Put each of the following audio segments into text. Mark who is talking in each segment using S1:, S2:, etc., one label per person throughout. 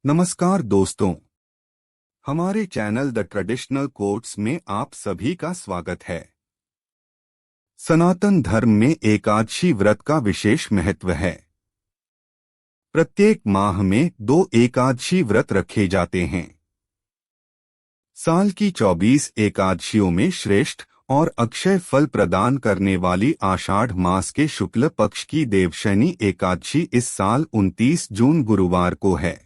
S1: नमस्कार दोस्तों, हमारे चैनल द ट्रेडिशनल कोट्स में आप सभी का स्वागत है। सनातन धर्म में एकादशी व्रत का विशेष महत्व है। प्रत्येक माह में 2 एकादशी व्रत रखे जाते हैं। साल की 24 एकादशियों में श्रेष्ठ और अक्षय फल प्रदान करने वाली आषाढ़ मास के शुक्ल पक्ष की देवशयनी एकादशी इस साल 29 जून गुरुवार को है।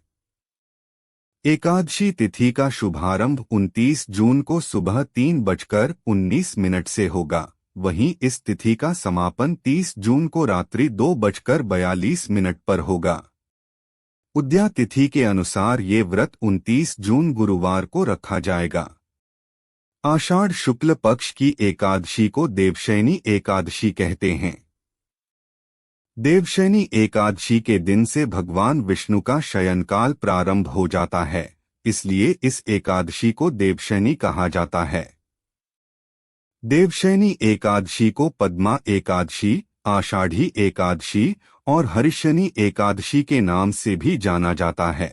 S1: एकादशी तिथि का शुभारंभ 29 जून को सुबह 3:19 से होगा। वहीं इस तिथि का समापन 30 जून को रात्रि 2:42 पर होगा। उद्या तिथि के अनुसार ये व्रत 29 जून गुरुवार को रखा जाएगा। आषाढ़ शुक्ल पक्ष की एकादशी को देवशयनी एकादशी कहते हैं। देवशयनी एकादशी के दिन से भगवान विष्णु का शयनकाल प्रारंभ हो जाता है, इसलिए इस एकादशी को देवशयनी कहा जाता है। देवशयनी एकादशी को पद्मा एकादशी, आषाढ़ी एकादशी और हरिशनी एकादशी के नाम से भी जाना जाता है।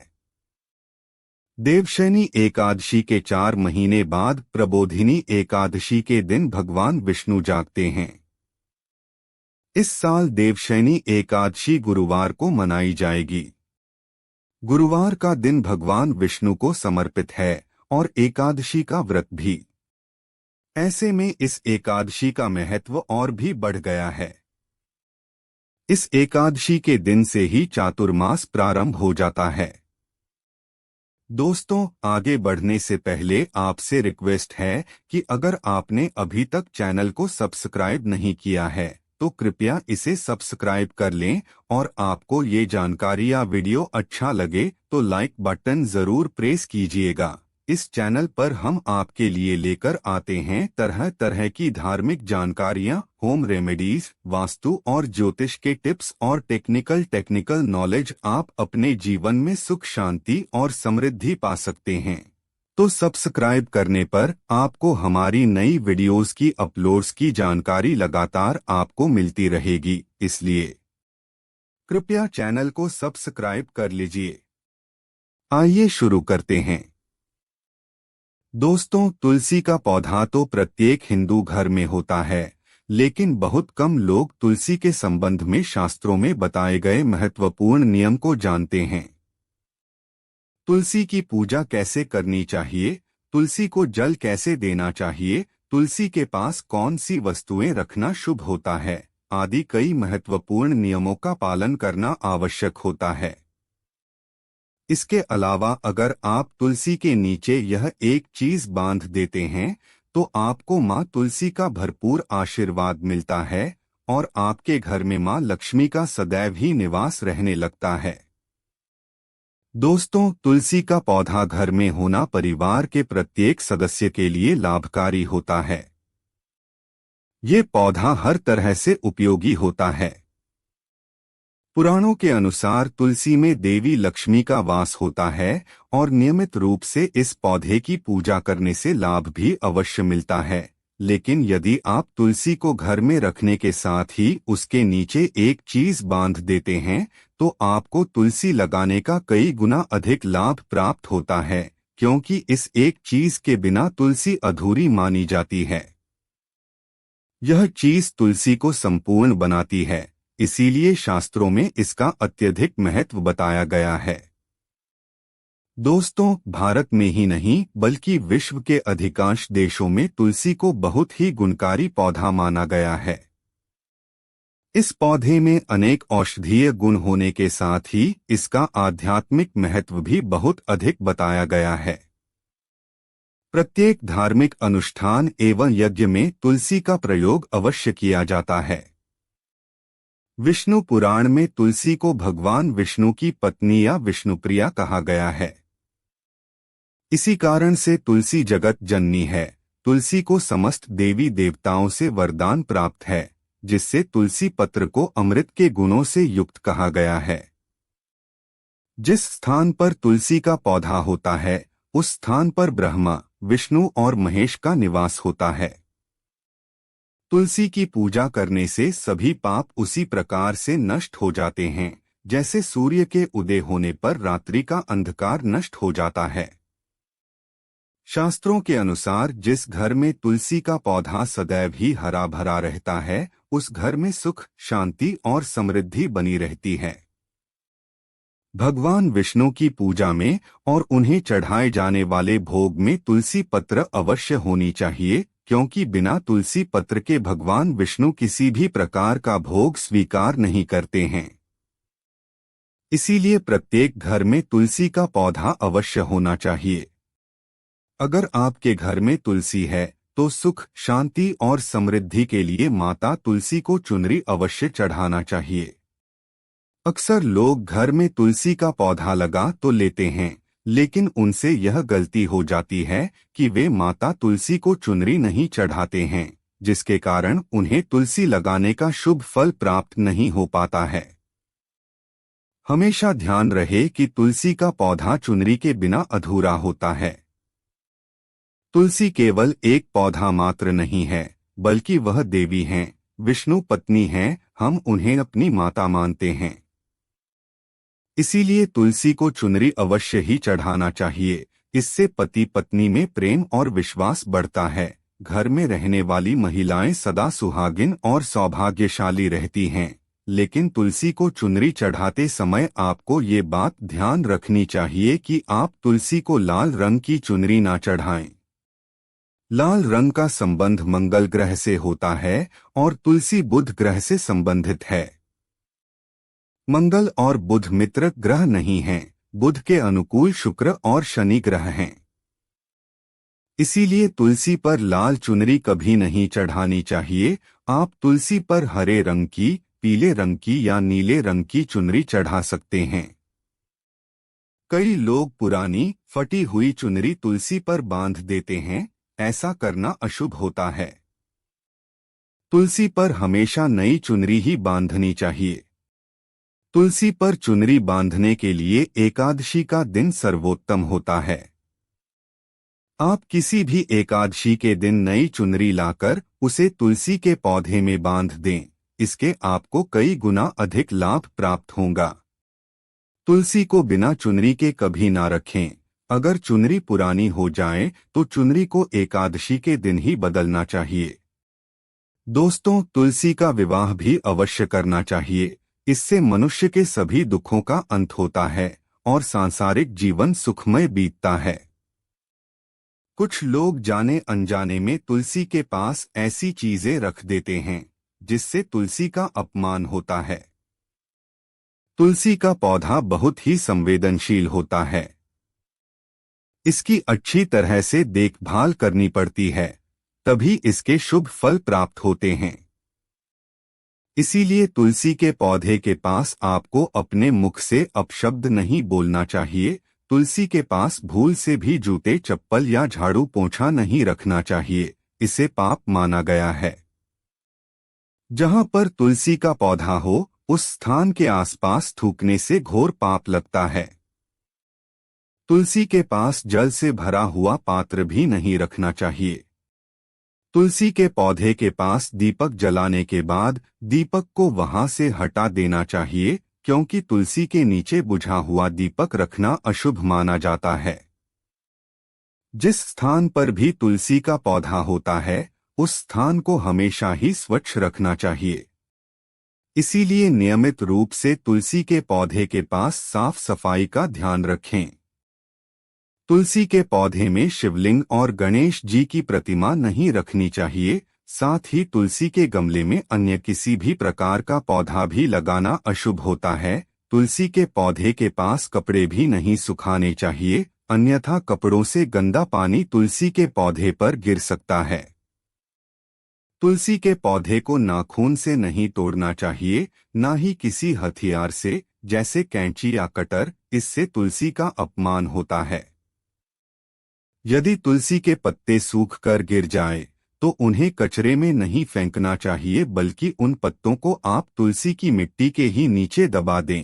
S1: देवशयनी एकादशी के 4 महीने बाद प्रबोधिनी एकादशी के दिन भगवान विष्णु जागते हैं। इस साल देवशयनी एकादशी गुरुवार को मनाई जाएगी। गुरुवार का दिन भगवान विष्णु को समर्पित है और एकादशी का व्रत भी। ऐसे में इस एकादशी का महत्व और भी बढ़ गया है। इस एकादशी के दिन से ही चातुर्मास प्रारंभ हो जाता है। दोस्तों, आगे बढ़ने से पहले आपसे रिक्वेस्ट है कि अगर आपने अभी तक चैनल को सब्सक्राइब नहीं किया है तो कृपया इसे सब्सक्राइब कर लें, और आपको ये जानकारी या वीडियो अच्छा लगे तो लाइक बटन जरूर प्रेस कीजिएगा। इस चैनल पर हम आपके लिए लेकर आते हैं तरह तरह की धार्मिक जानकारियां, होम रेमेडीज, वास्तु और ज्योतिष के टिप्स और टेक्निकल नॉलेज। आप अपने जीवन में सुख, शांति और समृद्धि पा सकते हैं। तो सब्सक्राइब करने पर आपको हमारी नई वीडियोस की अपलोड्स की जानकारी लगातार आपको मिलती रहेगी, इसलिए कृपया चैनल को सब्सक्राइब कर लीजिए। आइए शुरू करते हैं। दोस्तों, तुलसी का पौधा तो प्रत्येक हिंदू घर में होता है, लेकिन बहुत कम लोग तुलसी के संबंध में शास्त्रों में बताए गए महत्वपूर्ण नियम को जानते हैं। तुलसी की पूजा कैसे करनी चाहिए, तुलसी को जल कैसे देना चाहिए, तुलसी के पास कौन सी वस्तुएं रखना शुभ होता है आदि कई महत्वपूर्ण नियमों का पालन करना आवश्यक होता है। इसके अलावा अगर आप तुलसी के नीचे यह एक चीज बांध देते हैं तो आपको मां तुलसी का भरपूर आशीर्वाद मिलता है और आपके घर में मां लक्ष्मी का सदैव ही निवास रहने लगता है। दोस्तों, तुलसी का पौधा घर में होना परिवार के प्रत्येक सदस्य के लिए लाभकारी होता है। ये पौधा हर तरह से उपयोगी होता है। पुराणों के अनुसार तुलसी में देवी लक्ष्मी का वास होता है और नियमित रूप से इस पौधे की पूजा करने से लाभ भी अवश्य मिलता है। लेकिन यदि आप तुलसी को घर में रखने के साथ ही उसके नीचे एक चीज बांध देते हैं तो आपको तुलसी लगाने का कई गुना अधिक लाभ प्राप्त होता है, क्योंकि इस एक चीज के बिना तुलसी अधूरी मानी जाती है। यह चीज तुलसी को संपूर्ण बनाती है, इसीलिए शास्त्रों में इसका अत्यधिक महत्व बताया गया है। दोस्तों, भारत में ही नहीं बल्कि विश्व के अधिकांश देशों में तुलसी को बहुत ही गुणकारी पौधा माना गया है। इस पौधे में अनेक औषधीय गुण होने के साथ ही इसका आध्यात्मिक महत्व भी बहुत अधिक बताया गया है। प्रत्येक धार्मिक अनुष्ठान एवं यज्ञ में तुलसी का प्रयोग अवश्य किया जाता है। विष्णु पुराण में तुलसी को भगवान विष्णु की पत्नी या विष्णुप्रिया कहा गया है। इसी कारण से तुलसी जगत जननी है। तुलसी को समस्त देवी देवताओं से वरदान प्राप्त है, जिससे तुलसी पत्र को अमृत के गुणों से युक्त कहा गया है। जिस स्थान पर तुलसी का पौधा होता है उस स्थान पर ब्रह्मा, विष्णु और महेश का निवास होता है। तुलसी की पूजा करने से सभी पाप उसी प्रकार से नष्ट हो जाते हैं जैसे सूर्य के उदय होने पर रात्रि का अंधकार नष्ट हो जाता है। शास्त्रों के अनुसार जिस घर में तुलसी का पौधा सदैव ही हरा भरा रहता है, उस घर में सुख, शांति और समृद्धि बनी रहती है। भगवान विष्णु की पूजा में और उन्हें चढ़ाए जाने वाले भोग में तुलसी पत्र अवश्य होनी चाहिए, क्योंकि बिना तुलसी पत्र के भगवान विष्णु किसी भी प्रकार का भोग स्वीकार नहीं करते हैं। इसीलिए प्रत्येक घर में तुलसी का पौधा अवश्य होना चाहिए। अगर आपके घर में तुलसी है तो सुख, शांति और समृद्धि के लिए माता तुलसी को चुनरी अवश्य चढ़ाना चाहिए। अक्सर लोग घर में तुलसी का पौधा लगा तो लेते हैं, लेकिन उनसे यह गलती हो जाती है कि वे माता तुलसी को चुनरी नहीं चढ़ाते हैं, जिसके कारण उन्हें तुलसी लगाने का शुभ फल प्राप्त नहीं हो पाता है। हमेशा ध्यान रहे कि तुलसी का पौधा चुनरी के बिना अधूरा होता है। तुलसी केवल एक पौधा मात्र नहीं है, बल्कि वह देवी हैं, विष्णु पत्नी हैं, हम उन्हें अपनी माता मानते हैं। इसीलिए तुलसी को चुनरी अवश्य ही चढ़ाना चाहिए। इससे पति पत्नी में प्रेम और विश्वास बढ़ता है। घर में रहने वाली महिलाएं सदा सुहागिन और सौभाग्यशाली रहती हैं। लेकिन तुलसी को चुनरी चढ़ाते समय आपको ये बात ध्यान रखनी चाहिए कि आप तुलसी को लाल रंग की चुनरी ना चढ़ाएं। लाल रंग का संबंध मंगल ग्रह से होता है और तुलसी बुध ग्रह से संबंधित है। मंगल और बुध मित्र ग्रह नहीं हैं, बुध के अनुकूल शुक्र और शनि ग्रह हैं। इसीलिए तुलसी पर लाल चुनरी कभी नहीं चढ़ानी चाहिए। आप तुलसी पर हरे रंग की, पीले रंग की या नीले रंग की चुनरी चढ़ा सकते हैं। कई लोग पुरानी फटी हुई चुनरी तुलसी पर बांध देते हैं, ऐसा करना अशुभ होता है। तुलसी पर हमेशा नई चुनरी ही बांधनी चाहिए। तुलसी पर चुनरी बांधने के लिए एकादशी का दिन सर्वोत्तम होता है। आप किसी भी एकादशी के दिन नई चुनरी लाकर उसे तुलसी के पौधे में बांध दें, इसके आपको कई गुना अधिक लाभ प्राप्त होगा। तुलसी को बिना चुनरी के कभी ना रखें। अगर चुनरी पुरानी हो जाए तो चुनरी को एकादशी के दिन ही बदलना चाहिए। दोस्तों, तुलसी का विवाह भी अवश्य करना चाहिए। इससे मनुष्य के सभी दुखों का अंत होता है और सांसारिक जीवन सुखमय बीतता है। कुछ लोग जाने अनजाने में तुलसी के पास ऐसी चीजें रख देते हैं जिससे तुलसी का अपमान होता है। तुलसी का पौधा बहुत ही संवेदनशील होता है। इसकी अच्छी तरह से देखभाल करनी पड़ती है, तभी इसके शुभ फल प्राप्त होते हैं। इसीलिए तुलसी के पौधे के पास आपको अपने मुख से अपशब्द नहीं बोलना चाहिए। तुलसी के पास भूल से भी जूते, चप्पल या झाड़ू पोंछा नहीं रखना चाहिए, इसे पाप माना गया है। जहां पर तुलसी का पौधा हो, उस स्थान के आसपास थूकने से घोर पाप लगता है। तुलसी के पास जल से भरा हुआ पात्र भी नहीं रखना चाहिए। तुलसी के पौधे के पास दीपक जलाने के बाद दीपक को वहां से हटा देना चाहिए, क्योंकि तुलसी के नीचे बुझा हुआ दीपक रखना अशुभ माना जाता है। जिस स्थान पर भी तुलसी का पौधा होता है, उस स्थान को हमेशा ही स्वच्छ रखना चाहिए। इसीलिए नियमित रूप से तुलसी के पौधे के पास साफ सफाई का ध्यान रखें। तुलसी के पौधे में शिवलिंग और गणेश जी की प्रतिमा नहीं रखनी चाहिए। साथ ही तुलसी के गमले में अन्य किसी भी प्रकार का पौधा भी लगाना अशुभ होता है। तुलसी के पौधे के पास कपड़े भी नहीं सुखाने चाहिए, अन्यथा कपड़ों से गंदा पानी तुलसी के पौधे पर गिर सकता है। तुलसी के पौधे को नाखून से नहीं तोड़ना चाहिए, न ही किसी हथियार से, जैसे कैंची या कटर। इससे तुलसी का अपमान होता है। यदि तुलसी के पत्ते सूख कर गिर जाएं, तो उन्हें कचरे में नहीं फेंकना चाहिए, बल्कि उन पत्तों को आप तुलसी की मिट्टी के ही नीचे दबा दें।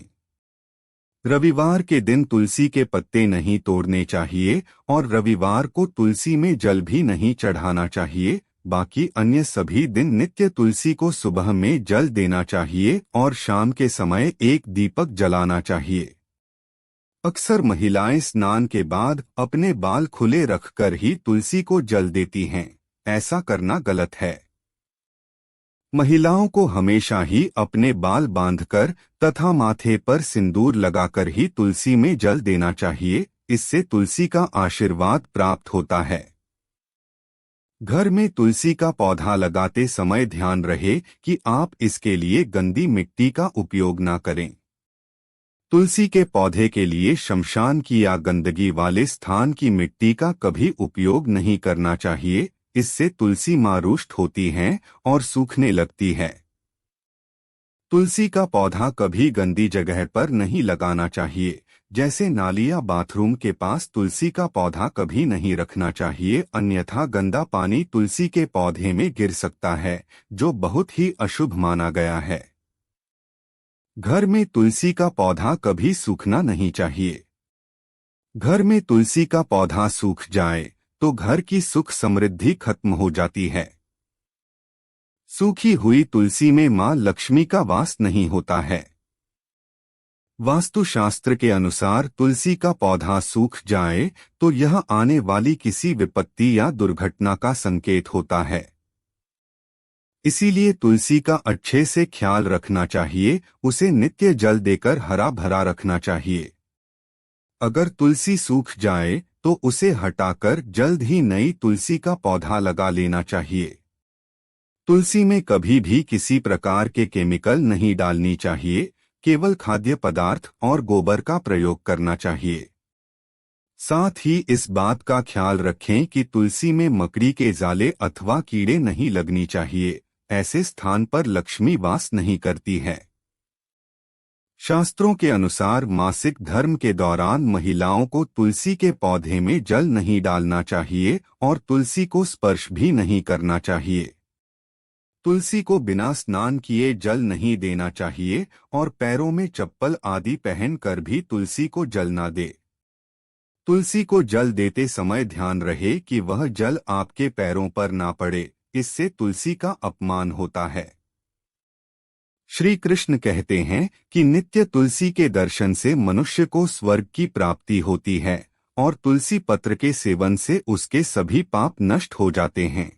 S1: रविवार के दिन तुलसी के पत्ते नहीं तोड़ने चाहिए और रविवार को तुलसी में जल भी नहीं चढ़ाना चाहिए। बाकी अन्य सभी दिन नित्य तुलसी को सुबह में जल देना चाहिए और शाम के समय एक दीपक जलाना चाहिए। अक्सर महिलाएं स्नान के बाद अपने बाल खुले रखकर ही तुलसी को जल देती हैं। ऐसा करना गलत है। महिलाओं को हमेशा ही अपने बाल बांधकर तथा माथे पर सिंदूर लगाकर ही तुलसी में जल देना चाहिए। इससे तुलसी का आशीर्वाद प्राप्त होता है। घर में तुलसी का पौधा लगाते समय ध्यान रहे कि आप इसके लिए गंदी मिट्टी का उपयोग न करें। तुलसी के पौधे के लिए शमशान की या गंदगी वाले स्थान की मिट्टी का कभी उपयोग नहीं करना चाहिए। इससे तुलसी माँ रुष्ट होती हैं और सूखने लगती है। तुलसी का पौधा कभी गंदी जगह पर नहीं लगाना चाहिए, जैसे नाली या बाथरूम के पास तुलसी का पौधा कभी नहीं रखना चाहिए, अन्यथा गंदा पानी तुलसी के पौधे में गिर सकता है, जो बहुत ही अशुभ माना गया है। घर में तुलसी का पौधा कभी सूखना नहीं चाहिए। घर में तुलसी का पौधा सूख जाए तो घर की सुख समृद्धि खत्म हो जाती है। सूखी हुई तुलसी में मां लक्ष्मी का वास नहीं होता है। वास्तुशास्त्र के अनुसार तुलसी का पौधा सूख जाए तो यह आने वाली किसी विपत्ति या दुर्घटना का संकेत होता है। इसीलिए तुलसी का अच्छे से ख्याल रखना चाहिए, उसे नित्य जल देकर हरा भरा रखना चाहिए। अगर तुलसी सूख जाए तो उसे हटाकर जल्द ही नई तुलसी का पौधा लगा लेना चाहिए। तुलसी में कभी भी किसी प्रकार के केमिकल नहीं डालनी चाहिए, केवल खाद्य पदार्थ और गोबर का प्रयोग करना चाहिए। साथ ही इस बात का ख्याल रखें कि तुलसी में मकड़ी के जाले अथवा कीड़े नहीं लगनी चाहिए, ऐसे स्थान पर लक्ष्मी वास नहीं करती है। शास्त्रों के अनुसार मासिक धर्म के दौरान महिलाओं को तुलसी के पौधे में जल नहीं डालना चाहिए और तुलसी को स्पर्श भी नहीं करना चाहिए। तुलसी को बिना स्नान किए जल नहीं देना चाहिए और पैरों में चप्पल आदि पहनकर भी तुलसी को जल न दे। तुलसी को जल देते समय ध्यान रहे कि वह जल आपके पैरों पर ना पड़े, इससे तुलसी का अपमान होता है। श्री कृष्ण कहते हैं कि नित्य तुलसी के दर्शन से मनुष्य को स्वर्ग की प्राप्ति होती है और तुलसी पत्र के सेवन से उसके सभी पाप नष्ट हो जाते हैं।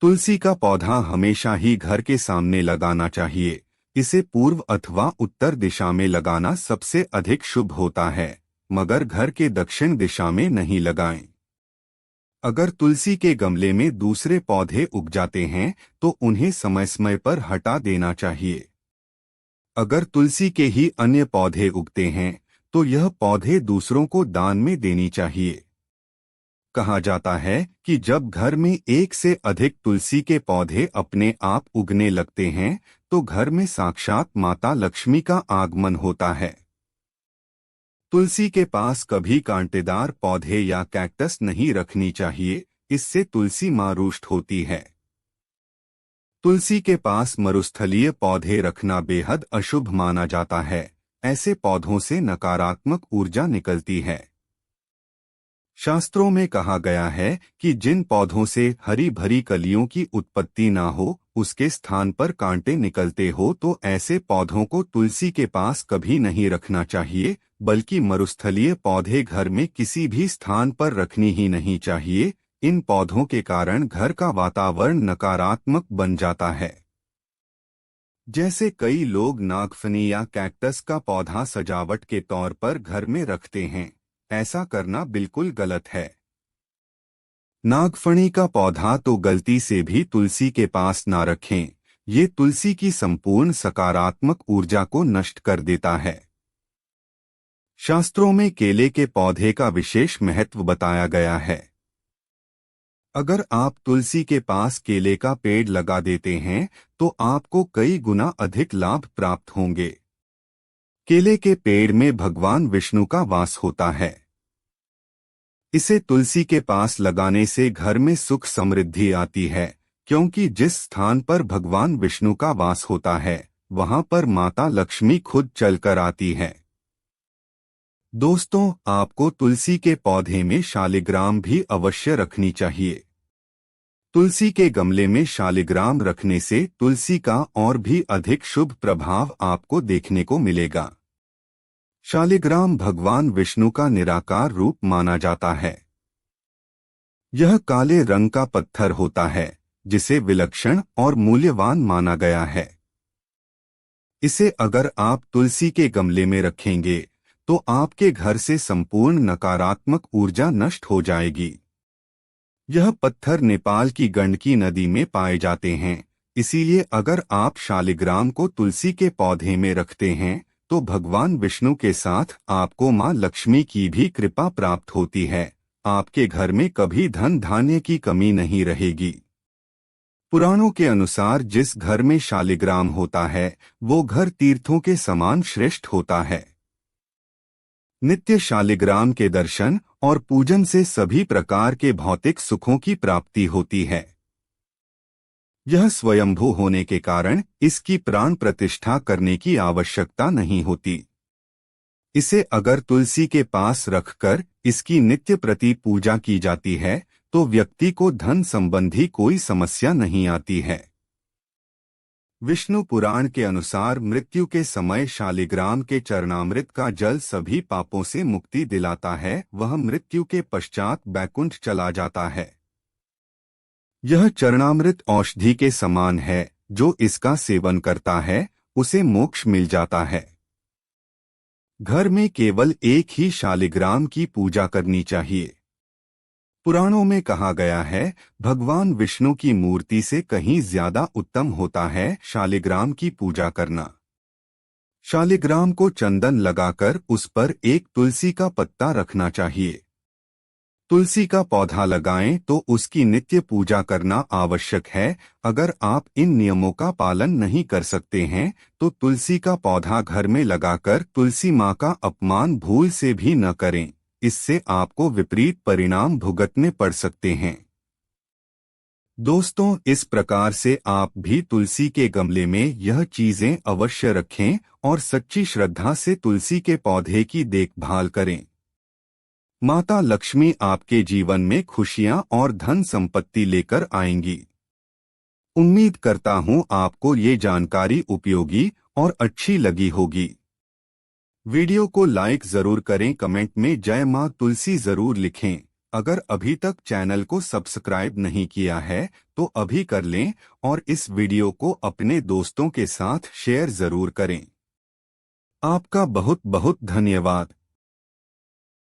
S1: तुलसी का पौधा हमेशा ही घर के सामने लगाना चाहिए। इसे पूर्व अथवा उत्तर दिशा में लगाना सबसे अधिक शुभ होता है, मगर घर के दक्षिण दिशा में नहीं लगाएं। अगर तुलसी के गमले में दूसरे पौधे उग जाते हैं तो उन्हें समय समय पर हटा देना चाहिए। अगर तुलसी के ही अन्य पौधे उगते हैं तो यह पौधे दूसरों को दान में देनी चाहिए। कहा जाता है कि जब घर में एक से अधिक तुलसी के पौधे अपने आप उगने लगते हैं तो घर में साक्षात माता लक्ष्मी का आगमन होता है। तुलसी के पास कभी कांटेदार पौधे या कैक्टस नहीं रखनी चाहिए, इससे तुलसी मां रुष्ट होती है। तुलसी के पास मरुस्थलीय पौधे रखना बेहद अशुभ माना जाता है। ऐसे पौधों से नकारात्मक ऊर्जा निकलती है। शास्त्रों में कहा गया है कि जिन पौधों से हरी भरी कलियों की उत्पत्ति ना हो, उसके स्थान पर कांटे निकलते हो तो ऐसे पौधों को तुलसी के पास कभी नहीं रखना चाहिए, बल्कि मरुस्थलीय पौधे घर में किसी भी स्थान पर रखनी ही नहीं चाहिए। इन पौधों के कारण घर का वातावरण नकारात्मक बन जाता है। जैसे कई लोग नागफनी या कैक्टस का पौधा सजावट के तौर पर घर में रखते हैं, ऐसा करना बिल्कुल गलत है। नागफनी का पौधा तो गलती से भी तुलसी के पास ना रखें, ये तुलसी की संपूर्ण सकारात्मक ऊर्जा को नष्ट कर देता है। शास्त्रों में केले के पौधे का विशेष महत्व बताया गया है। अगर आप तुलसी के पास केले का पेड़ लगा देते हैं तो आपको कई गुना अधिक लाभ प्राप्त होंगे। केले के पेड़ में भगवान विष्णु का वास होता है। इसे तुलसी के पास लगाने से घर में सुख समृद्धि आती है, क्योंकि जिस स्थान पर भगवान विष्णु का वास होता है वहां पर माता लक्ष्मी खुद चलकर आती है। दोस्तों, आपको तुलसी के पौधे में शालिग्राम भी अवश्य रखनी चाहिए। तुलसी के गमले में शालिग्राम रखने से तुलसी का और भी अधिक शुभ प्रभाव आपको देखने को मिलेगा। शालिग्राम भगवान विष्णु का निराकार रूप माना जाता है। यह काले रंग का पत्थर होता है जिसे विलक्षण और मूल्यवान माना गया है। इसे अगर आप तुलसी के गमले में रखेंगे तो आपके घर से संपूर्ण नकारात्मक ऊर्जा नष्ट हो जाएगी। यह पत्थर नेपाल की गंडकी नदी में पाए जाते हैं, इसीलिए अगर आप शालिग्राम को तुलसी के पौधे में रखते हैं तो भगवान विष्णु के साथ आपको मां लक्ष्मी की भी कृपा प्राप्त होती है। आपके घर में कभी धन धान्य की कमी नहीं रहेगी। पुराणों के अनुसार जिस घर में शालिग्राम होता है वो घर तीर्थों के समान श्रेष्ठ होता है। नित्य शालिग्राम के दर्शन और पूजन से सभी प्रकार के भौतिक सुखों की प्राप्ति होती है। यह स्वयंभू होने के कारण इसकी प्राण प्रतिष्ठा करने की आवश्यकता नहीं होती। इसे अगर तुलसी के पास रखकर इसकी नित्य प्रति पूजा की जाती है तो व्यक्ति को धन संबंधी कोई समस्या नहीं आती है। विष्णु पुराण के अनुसार मृत्यु के समय शालिग्राम के चरणामृत का जल सभी पापों से मुक्ति दिलाता है। वह मृत्यु के पश्चात बैकुंठ चला जाता है। यह चरणामृत औषधि के समान है, जो इसका सेवन करता है उसे मोक्ष मिल जाता है। घर में केवल एक ही शालिग्राम की पूजा करनी चाहिए। पुराणों में कहा गया है भगवान विष्णु की मूर्ति से कहीं ज्यादा उत्तम होता है शालिग्राम की पूजा करना। शालिग्राम को चंदन लगाकर उस पर एक तुलसी का पत्ता रखना चाहिए। तुलसी का पौधा लगाएं तो उसकी नित्य पूजा करना आवश्यक है। अगर आप इन नियमों का पालन नहीं कर सकते हैं तो तुलसी का पौधा घर में लगाकर तुलसी माँ का अपमान भूल से भी न करें, इससे आपको विपरीत परिणाम भुगतने पड़ सकते हैं। दोस्तों, इस प्रकार से आप भी तुलसी के गमले में यह चीजें अवश्य रखें और सच्ची श्रद्धा से तुलसी के पौधे की देखभाल करें। माता लक्ष्मी आपके जीवन में खुशियां और धन संपत्ति लेकर आएंगी। उम्मीद करता हूं आपको ये जानकारी उपयोगी और अच्छी लगी होगी। वीडियो को लाइक जरूर करें, कमेंट में जय मां तुलसी जरूर लिखें। अगर अभी तक चैनल को सब्सक्राइब नहीं किया है तो अभी कर लें और इस वीडियो को अपने दोस्तों के साथ शेयर जरूर करें। आपका बहुत बहुत धन्यवाद।